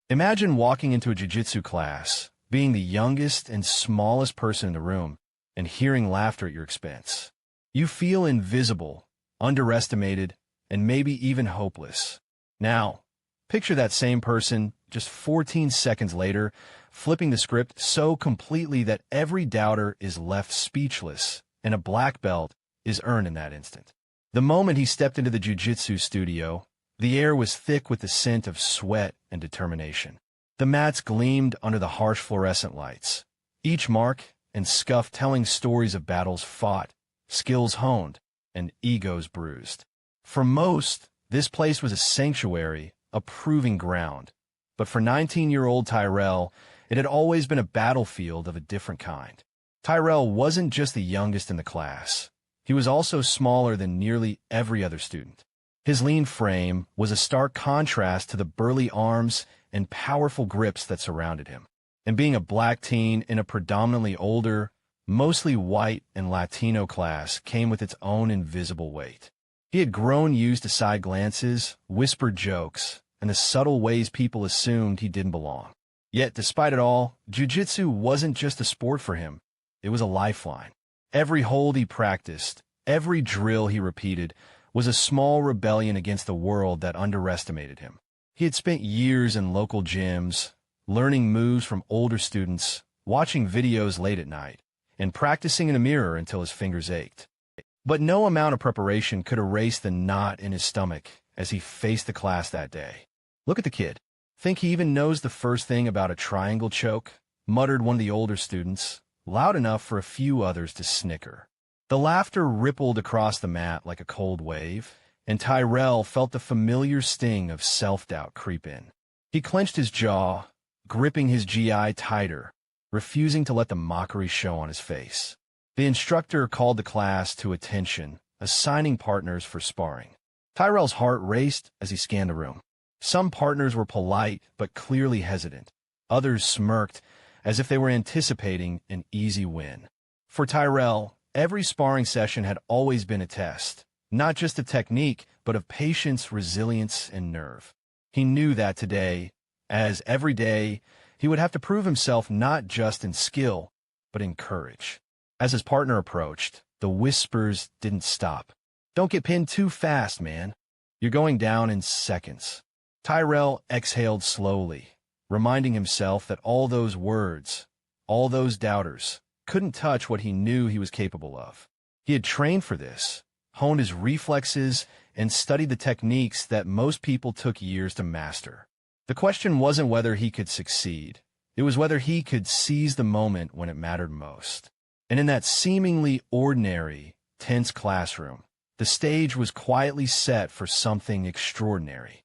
Imagine walking into a jiu-jitsu class, being the youngest and smallest person in the room, and hearing laughter at your expense. You feel invisible, underestimated, and maybe even hopeless. Now, picture that same person just 14 seconds later, flipping the script so completely that every doubter is left speechless, and a black belt is earned in that instant. The moment he stepped into the jiu-jitsu studio, the air was thick with the scent of sweat and determination. The mats gleamed under the harsh fluorescent lights, each mark and scuff telling stories of battles fought, skills honed, and egos bruised. For most, this place was a sanctuary, a proving ground. But for 19-year-old Tyrell, it had always been a battlefield of a different kind. Tyrell wasn't just the youngest in the class. He was also smaller than nearly every other student. His lean frame was a stark contrast to the burly arms and powerful grips that surrounded him. And being a black teen in a predominantly older, mostly white and Latino class came with its own invisible weight. He had grown used to side glances, whispered jokes, and the subtle ways people assumed he didn't belong. Yet, despite it all, jiu-jitsu wasn't just a sport for him. It was a lifeline. Every hold he practiced, every drill he repeated, was a small rebellion against the world that underestimated him. He had spent years in local gyms, learning moves from older students, watching videos late at night, and practicing in a mirror until his fingers ached. But no amount of preparation could erase the knot in his stomach as he faced the class that day. "Look at the kid. Think he even knows the first thing about a triangle choke?" muttered one of the older students, loud enough for a few others to snicker. The laughter rippled across the mat like a cold wave, and Tyrell felt the familiar sting of self-doubt creep in. He clenched his jaw, gripping his GI tighter, refusing to let the mockery show on his face. The instructor called the class to attention, assigning partners for sparring. Tyrell's heart raced as he scanned the room. Some partners were polite but clearly hesitant. Others smirked as if they were anticipating an easy win. For Tyrell, every sparring session had always been a test, not just of technique, but of patience, resilience, and nerve. He knew that today, as every day, he would have to prove himself not just in skill, but in courage. As his partner approached, the whispers didn't stop. "Don't get pinned too fast, man. You're going down in seconds." Tyrell exhaled slowly, reminding himself that all those words, all those doubters, couldn't touch what he knew he was capable of. He had trained for this, honed his reflexes, and studied the techniques that most people took years to master. The question wasn't whether he could succeed. It was whether he could seize the moment when it mattered most. And in that seemingly ordinary, tense classroom, the stage was quietly set for something extraordinary.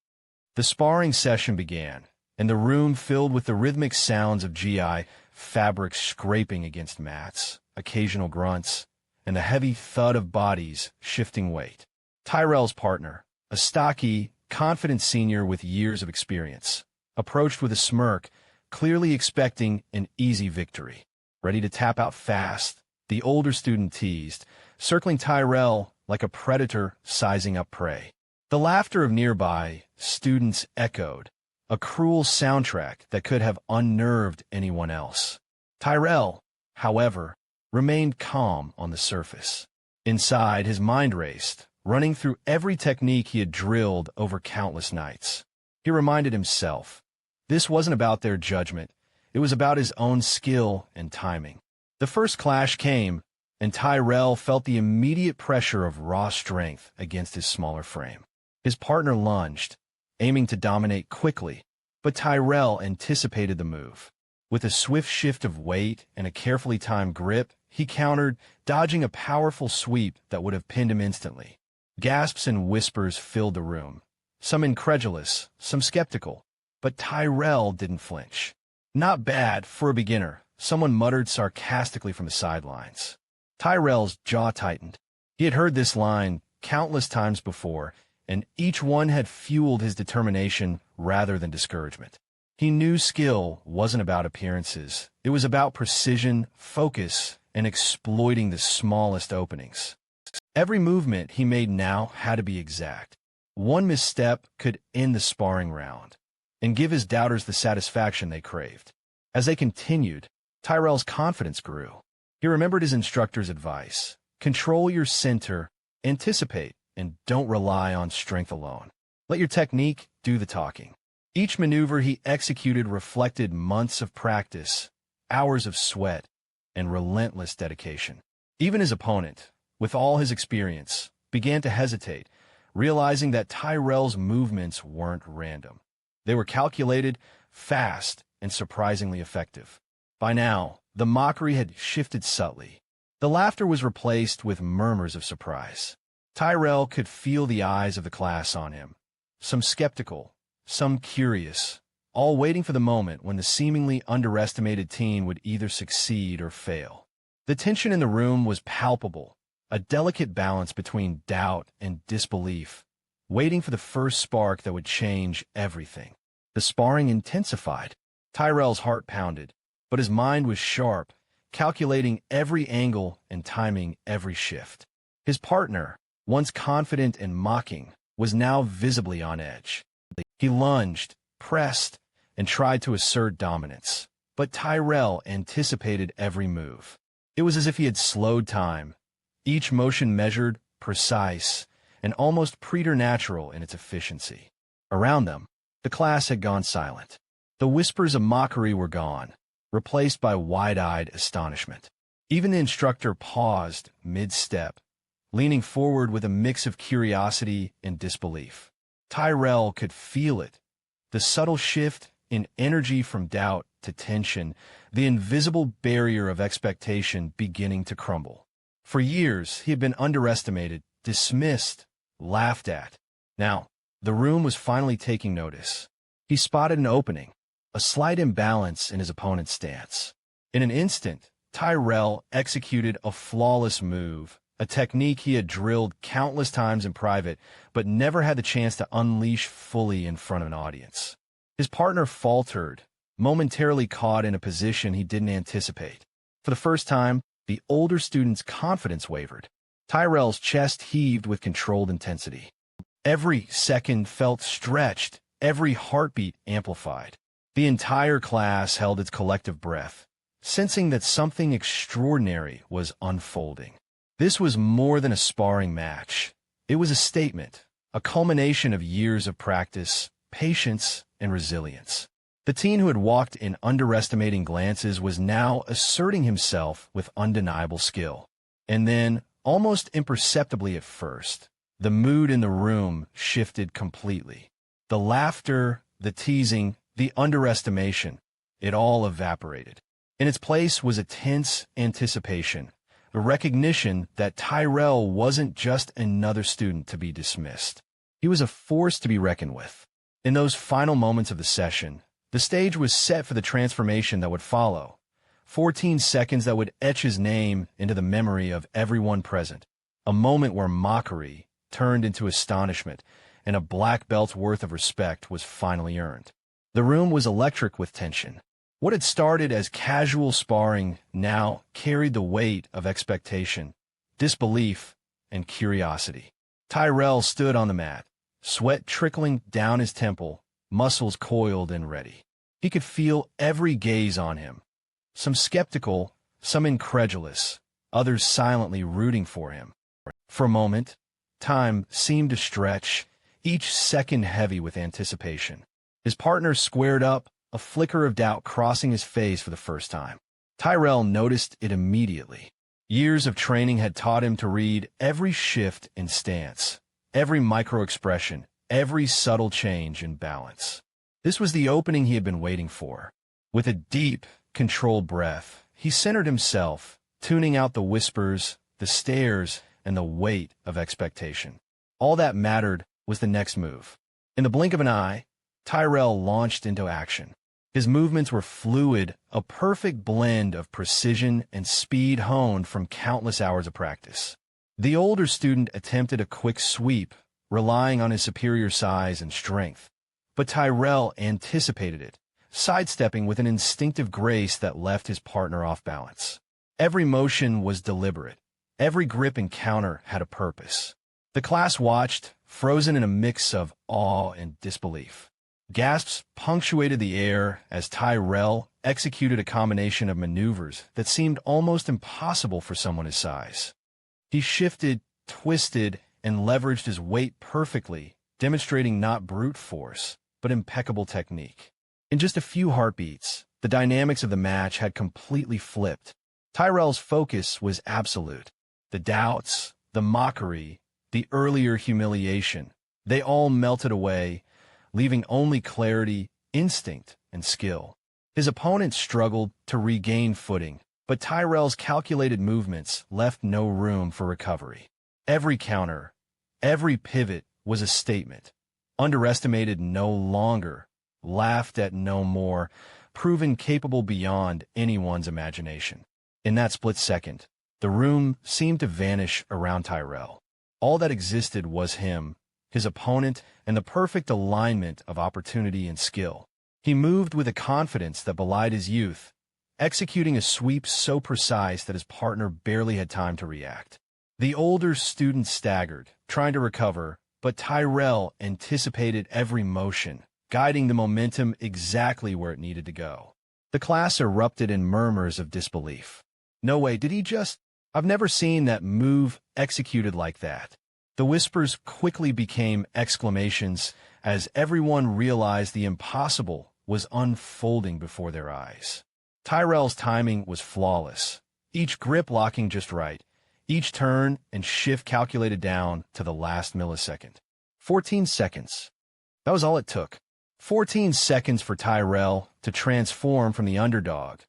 The sparring session began, and the room filled with the rhythmic sounds of GI fabric scraping against mats, occasional grunts, and the heavy thud of bodies shifting weight. Tyrell's partner, a stocky, confident senior with years of experience, approached with a smirk, clearly expecting an easy victory. Ready to tap out fast, the older student teased, circling Tyrell like a predator sizing up prey. The laughter of nearby students echoed, a cruel soundtrack that could have unnerved anyone else. Tyrell, however, remained calm on the surface. Inside, his mind raced, running through every technique he had drilled over countless nights. He reminded himself, this wasn't about their judgment, it was about his own skill and timing. The first clash came, and Tyrell felt the immediate pressure of raw strength against his smaller frame. His partner lunged, aiming to dominate quickly, but Tyrell anticipated the move. With a swift shift of weight and a carefully timed grip, he countered, dodging a powerful sweep that would have pinned him instantly. Gasps and whispers filled the room, some incredulous, some skeptical, but Tyrell didn't flinch. "Not bad for a beginner," someone muttered sarcastically from the sidelines. Tyrell's jaw tightened. He had heard this line countless times before, and each one had fueled his determination rather than discouragement. He knew skill wasn't about appearances. It was about precision, focus, and exploiting the smallest openings. Every movement he made now had to be exact. One misstep could end the sparring round. and give his doubters the satisfaction they craved. As they continued, Tyrell's confidence grew. He remembered his instructor's advice: control your center, anticipate, and don't rely on strength alone. Let your technique do the talking. Each maneuver he executed reflected months of practice, hours of sweat, and relentless dedication. Even his opponent, with all his experience, began to hesitate, realizing that Tyrell's movements weren't random. They were calculated, fast, and surprisingly effective. By now, the mockery had shifted subtly. The laughter was replaced with murmurs of surprise. Tyrell could feel the eyes of the class on him, some skeptical, some curious, all waiting for the moment when the seemingly underestimated teen would either succeed or fail. The tension in the room was palpable, a delicate balance between doubt and disbelief, waiting for the first spark that would change everything. The sparring intensified. Tyrell's heart pounded, but his mind was sharp, calculating every angle and timing every shift. His partner, once confident and mocking, was now visibly on edge. He lunged, pressed, and tried to assert dominance, but Tyrell anticipated every move. It was as if he had slowed time, each motion measured, precise, and almost preternatural in its efficiency. Around them, the class had gone silent. The whispers of mockery were gone, replaced by wide-eyed astonishment. Even the instructor paused mid-step, leaning forward with a mix of curiosity and disbelief. Tyrell could feel it, the subtle shift in energy from doubt to tension, the invisible barrier of expectation beginning to crumble. For years, he had been underestimated, dismissed, laughed at. Now, the room was finally taking notice. He spotted an opening, a slight imbalance in his opponent's stance. In an instant, Tyrell executed a flawless move, a technique he had drilled countless times in private, but never had the chance to unleash fully in front of an audience. His partner faltered, momentarily caught in a position he didn't anticipate. For the first time, the older student's confidence wavered. Tyrell's chest heaved with controlled intensity. Every second felt stretched, every heartbeat amplified. The entire class held its collective breath, sensing that something extraordinary was unfolding. This was more than a sparring match. It was a statement, a culmination of years of practice, patience, and resilience. The teen who had walked in underestimating glances was now asserting himself with undeniable skill. And then, almost imperceptibly at first, the mood in the room shifted completely. The laughter, the teasing, the underestimation, it all evaporated. In its place was a tense anticipation, the recognition that Tyrell wasn't just another student to be dismissed. He was a force to be reckoned with. In those final moments of the session, the stage was set for the transformation that would follow. 14 seconds that would etch his name into the memory of everyone present. A moment where mockery turned into astonishment, and a black belt's worth of respect was finally earned. The room was electric with tension. What had started as casual sparring now carried the weight of expectation, disbelief, and curiosity. Tyrell stood on the mat, sweat trickling down his temple, muscles coiled and ready. He could feel every gaze on him, some skeptical, some incredulous, others silently rooting for him. For a moment, time seemed to stretch, each second heavy with anticipation. His partner squared up, a flicker of doubt crossing his face for the first time. Tyrell noticed it immediately. Years of training had taught him to read every shift in stance, every micro-expression, every subtle change in balance. This was the opening he had been waiting for. With a deep, controlled breath, he centered himself, tuning out the whispers, the stares, and the weight of expectation. All that mattered was the next move. In the blink of an eye, Tyrell launched into action. His movements were fluid, a perfect blend of precision and speed honed from countless hours of practice. The older student attempted a quick sweep, relying on his superior size and strength. But Tyrell anticipated it, sidestepping with an instinctive grace that left his partner off balance. Every motion was deliberate. Every grip and counter had a purpose. The class watched, frozen in a mix of awe and disbelief. Gasps punctuated the air as Tyrell executed a combination of maneuvers that seemed almost impossible for someone his size. He shifted, twisted, and leveraged his weight perfectly, demonstrating not brute force, but impeccable technique. In just a few heartbeats, the dynamics of the match had completely flipped. Tyrell's focus was absolute. The doubts, the mockery, the earlier humiliation, they all melted away, leaving only clarity, instinct, and skill. His opponent struggled to regain footing, but Tyrell's calculated movements left no room for recovery. Every counter, every pivot was a statement. Underestimated no longer, laughed at no more, proven capable beyond anyone's imagination. In that split second, the room seemed to vanish around Tyrell. All that existed was him, his opponent, and the perfect alignment of opportunity and skill. He moved with a confidence that belied his youth, executing a sweep so precise that his partner barely had time to react. The older student staggered, trying to recover, but Tyrell anticipated every motion, guiding the momentum exactly where it needed to go. The class erupted in murmurs of disbelief. No way, did he just... I've never seen that move executed like that. The whispers quickly became exclamations as everyone realized the impossible was unfolding before their eyes. Tyrell's timing was flawless, each grip locking just right, each turn and shift calculated down to the last millisecond. 14 seconds. That was all it took. 14 seconds for Tyrell to transform from the underdog,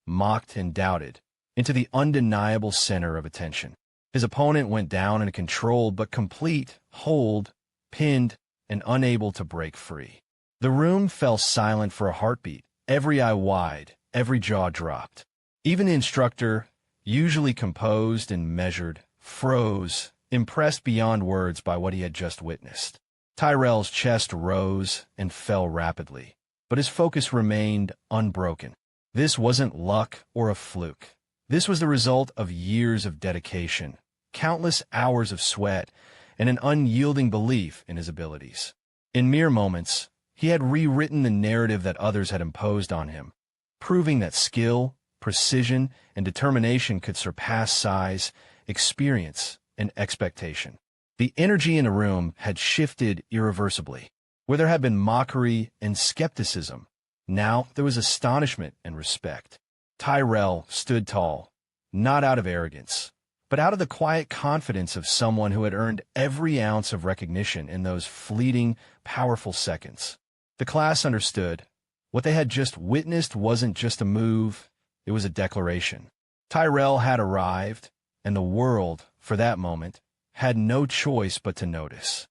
mocked and doubted, into the undeniable center of attention. His opponent went down in a controlled but complete hold, pinned, and unable to break free. The room fell silent for a heartbeat, every eye wide, every jaw dropped. Even the instructor, usually composed and measured, froze, impressed beyond words by what he had just witnessed. Tyrell's chest rose and fell rapidly, but his focus remained unbroken. This wasn't luck or a fluke. This was the result of years of dedication, countless hours of sweat, and an unyielding belief in his abilities. In mere moments, he had rewritten the narrative that others had imposed on him, proving that skill, precision, and determination could surpass size, experience, and expectation. The energy in the room had shifted irreversibly. Where there had been mockery and skepticism, now there was astonishment and respect. Tyrell stood tall, not out of arrogance, but out of the quiet confidence of someone who had earned every ounce of recognition in those fleeting, powerful seconds. The class understood. What they had just witnessed wasn't just a move, it was a declaration. Tyrell had arrived, and the world, for that moment, had no choice but to notice.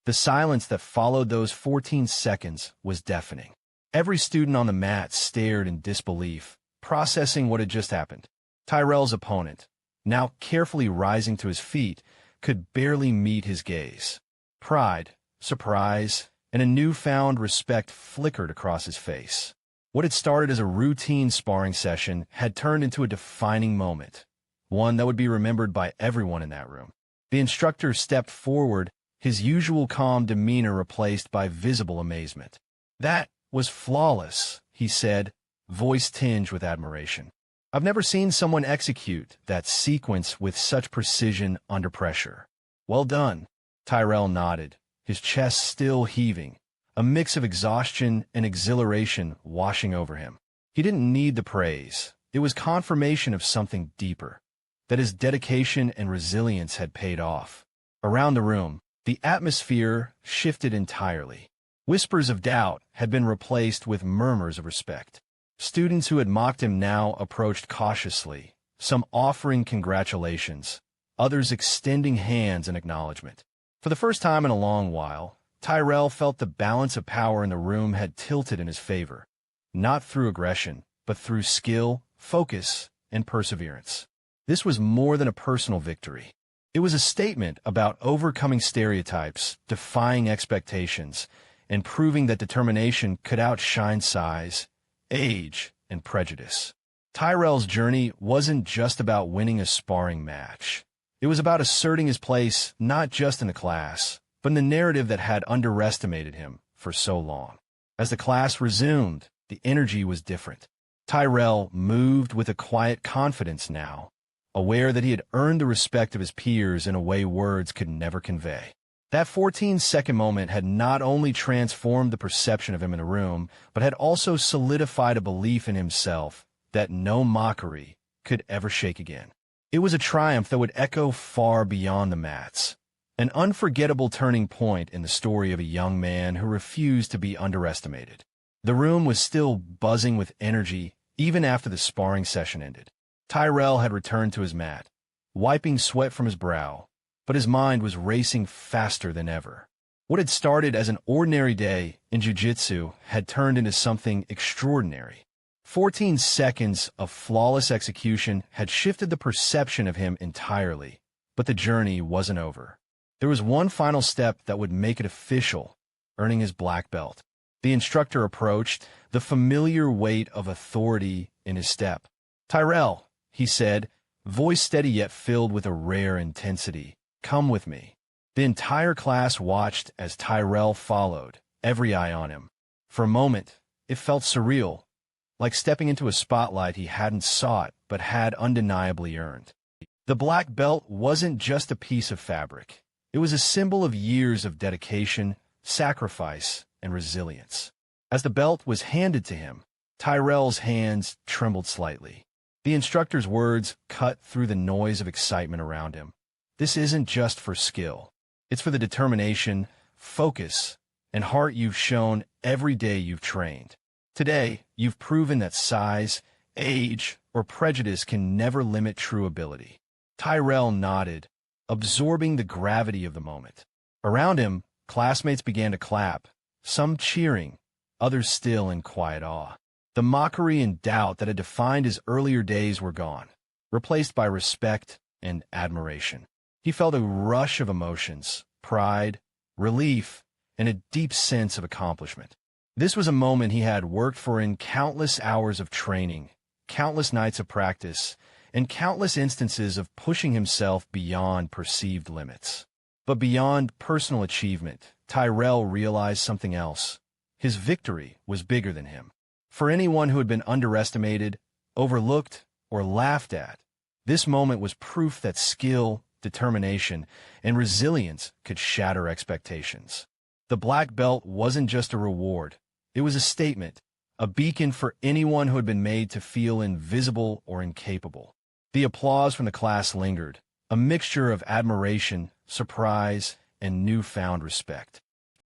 The silence that followed those 14 seconds was deafening. Every student on the mat stared in disbelief, processing what had just happened. Tyrell's opponent, now carefully rising to his feet, could barely meet his gaze. Pride, surprise, and a newfound respect flickered across his face. What had started as a routine sparring session had turned into a defining moment, one that would be remembered by everyone in that room. The instructor stepped forward, his usual calm demeanor replaced by visible amazement. "That was flawless," he said, voice tinged with admiration. "I've never seen someone execute that sequence with such precision under pressure." "Well done." Tyrell nodded, his chest still heaving, a mix of exhaustion and exhilaration washing over him. He didn't need the praise. It was confirmation of something deeper, that his dedication and resilience had paid off. Around the room, the atmosphere shifted entirely. Whispers of doubt had been replaced with murmurs of respect. Students who had mocked him now approached cautiously, some offering congratulations, others extending hands in acknowledgement. For the first time in a long while, Tyrell felt the balance of power in the room had tilted in his favor, not through aggression, but through skill, focus, and perseverance. This was more than a personal victory. It was a statement about overcoming stereotypes, defying expectations, and proving that determination could outshine size, age, and prejudice. Tyrell's journey wasn't just about winning a sparring match. It was about asserting his place not just in the class, but in the narrative that had underestimated him for so long. As the class resumed, the energy was different. Tyrell moved with a quiet confidence now, aware that he had earned the respect of his peers in a way words could never convey. That 14-second moment had not only transformed the perception of him in the room, but had also solidified a belief in himself that no mockery could ever shake again. It was a triumph that would echo far beyond the mats, an unforgettable turning point in the story of a young man who refused to be underestimated. The room was still buzzing with energy even after the sparring session ended. Tyrell had returned to his mat, wiping sweat from his brow, but his mind was racing faster than ever. What had started as an ordinary day in Jiu Jitsu had turned into something extraordinary. 14 seconds of flawless execution had shifted the perception of him entirely, but the journey wasn't over. There was one final step that would make it official, earning his black belt. The instructor approached, the familiar weight of authority in his step. "Tyrell," he said, voice steady yet filled with a rare intensity, "come with me." The entire class watched as Tyrell followed, every eye on him. For a moment, it felt surreal, like stepping into a spotlight he hadn't sought but had undeniably earned. The black belt wasn't just a piece of fabric. It was a symbol of years of dedication, sacrifice, and resilience. As the belt was handed to him, Tyrell's hands trembled slightly. The instructor's words cut through the noise of excitement around him. "This isn't just for skill. It's for the determination, focus, and heart you've shown every day you've trained. Today, you've proven that size, age, or prejudice can never limit true ability." Tyrell nodded, absorbing the gravity of the moment. Around him, classmates began to clap, some cheering, others still in quiet awe. The mockery and doubt that had defined his earlier days were gone, replaced by respect and admiration. He felt a rush of emotions, pride, relief, and a deep sense of accomplishment. This was a moment he had worked for in countless hours of training, countless nights of practice, and countless instances of pushing himself beyond perceived limits. But beyond personal achievement, Tyrell realized something else. His victory was bigger than him. For anyone who had been underestimated, overlooked, or laughed at, this moment was proof that skill, determination, and resilience could shatter expectations. The black belt wasn't just a reward. It was a statement, a beacon for anyone who had been made to feel invisible or incapable. The applause from the class lingered, a mixture of admiration, surprise, and newfound respect.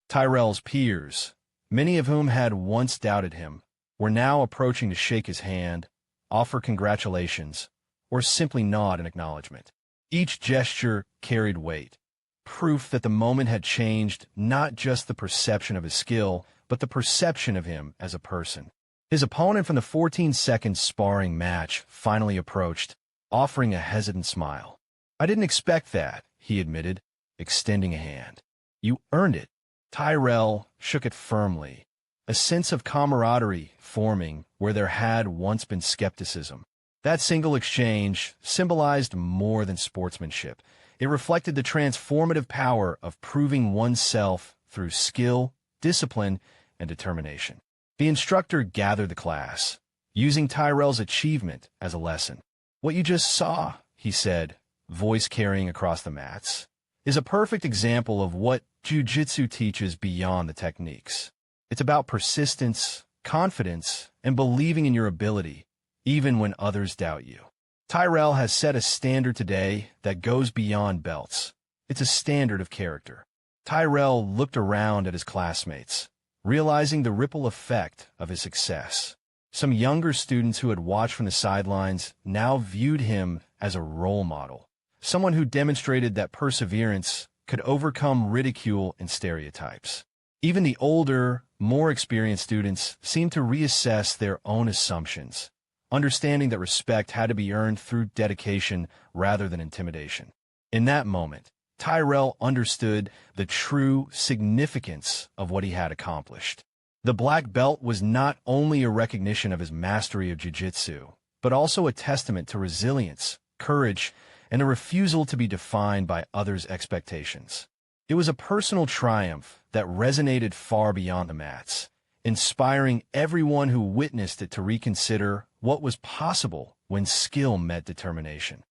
Tyrell's peers, many of whom had once doubted him, were now approaching to shake his hand, offer congratulations, or simply nod in acknowledgement. Each gesture carried weight, proof that the moment had changed not just the perception of his skill, but the perception of him as a person. His opponent from the 14-second sparring match finally approached, offering a hesitant smile. "I didn't expect that," he admitted, extending a hand. "You earned it." Tyrell shook it firmly, a sense of camaraderie forming where there had once been skepticism. That single exchange symbolized more than sportsmanship. It reflected the transformative power of proving oneself through skill, discipline, and determination. The instructor gathered the class, using Tyrell's achievement as a lesson. "What you just saw," he said, voice carrying across the mats, "is a perfect example of what Jiu Jitsu teaches beyond the techniques. It's about persistence, confidence, and believing in your ability, even when others doubt you." Tyrell has set a standard today that goes beyond belts. It's a standard of character. Tyrell looked around at his classmates, realizing the ripple effect of his success. Some younger students who had watched from the sidelines now viewed him as a role model, someone who demonstrated that perseverance could overcome ridicule and stereotypes. Even the older, more experienced students seemed to reassess their own assumptions, understanding that respect had to be earned through dedication rather than intimidation. In that moment, Tyrell understood the true significance of what he had accomplished. The black belt was not only a recognition of his mastery of jiu-jitsu, but also a testament to resilience, courage, and a refusal to be defined by others' expectations. It was a personal triumph that resonated far beyond the mats, inspiring everyone who witnessed it to reconsider what was possible when skill met determination.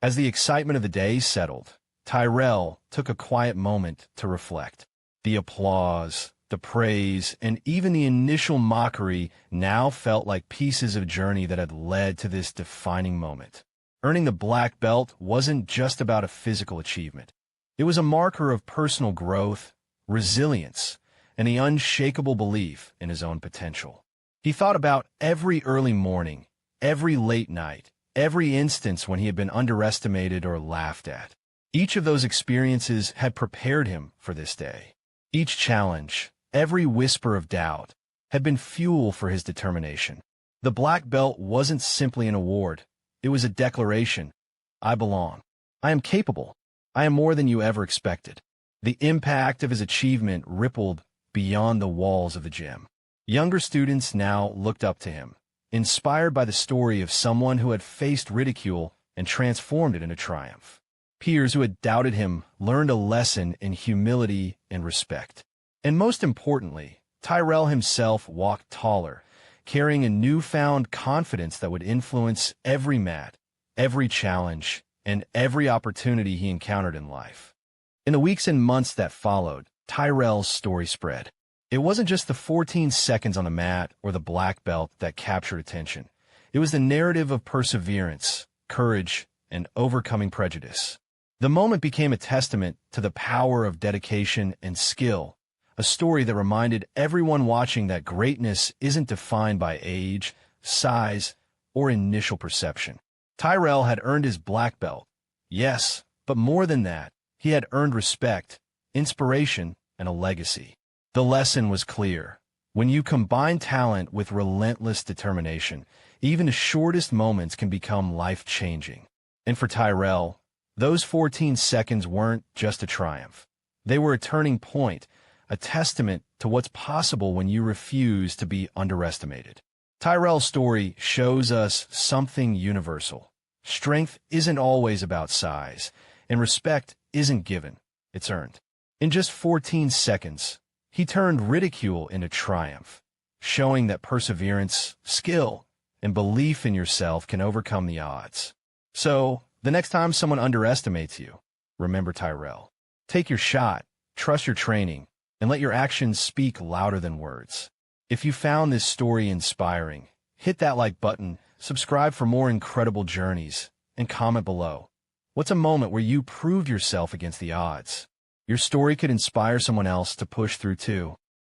As the excitement of the day settled, Tyrell took a quiet moment to reflect. The applause, the praise, and even the initial mockery now felt like pieces of journey that had led to this defining moment. Earning the black belt wasn't just about a physical achievement. It was a marker of personal growth, resilience, and the unshakable belief in his own potential. He thought about every early morning, every late night, every instance when he had been underestimated or laughed at. Each of those experiences had prepared him for this day. Each challenge, every whisper of doubt, had been fuel for his determination. The black belt wasn't simply an award. It was a declaration. I belong. I am capable. I am more than you ever expected. The impact of his achievement rippled beyond the walls of the gym. Younger students now looked up to him, inspired by the story of someone who had faced ridicule and transformed it into triumph. Peers who had doubted him learned a lesson in humility and respect. And most importantly, Tyrell himself walked taller, carrying a newfound confidence that would influence every mat, every challenge, and every opportunity he encountered in life. In the weeks and months that followed, Tyrell's story spread. It wasn't just the 14 seconds on the mat or the black belt that captured attention. It was the narrative of perseverance, courage, and overcoming prejudice. The moment became a testament to the power of dedication and skill, a story that reminded everyone watching that greatness isn't defined by age, size, or initial perception. Tyrell had earned his black belt, yes, but more than that, he had earned respect, inspiration, and a legacy. The lesson was clear. When you combine talent with relentless determination, even the shortest moments can become life-changing. And for Tyrell, those 14 seconds weren't just a triumph. They were a turning point, a testament to what's possible when you refuse to be underestimated. Tyrell's story shows us something universal. Strength isn't always about size, and respect isn't given, it's earned. In just 14 seconds, he turned ridicule into triumph, showing that perseverance, skill, and belief in yourself can overcome the odds. So, the next time someone underestimates you, remember Tyrell. Take your shot, trust your training, and let your actions speak louder than words. If you found this story inspiring, hit that like button, subscribe for more incredible journeys, and comment below. What's a moment where you proved yourself against the odds? Your story could inspire someone else to push through too.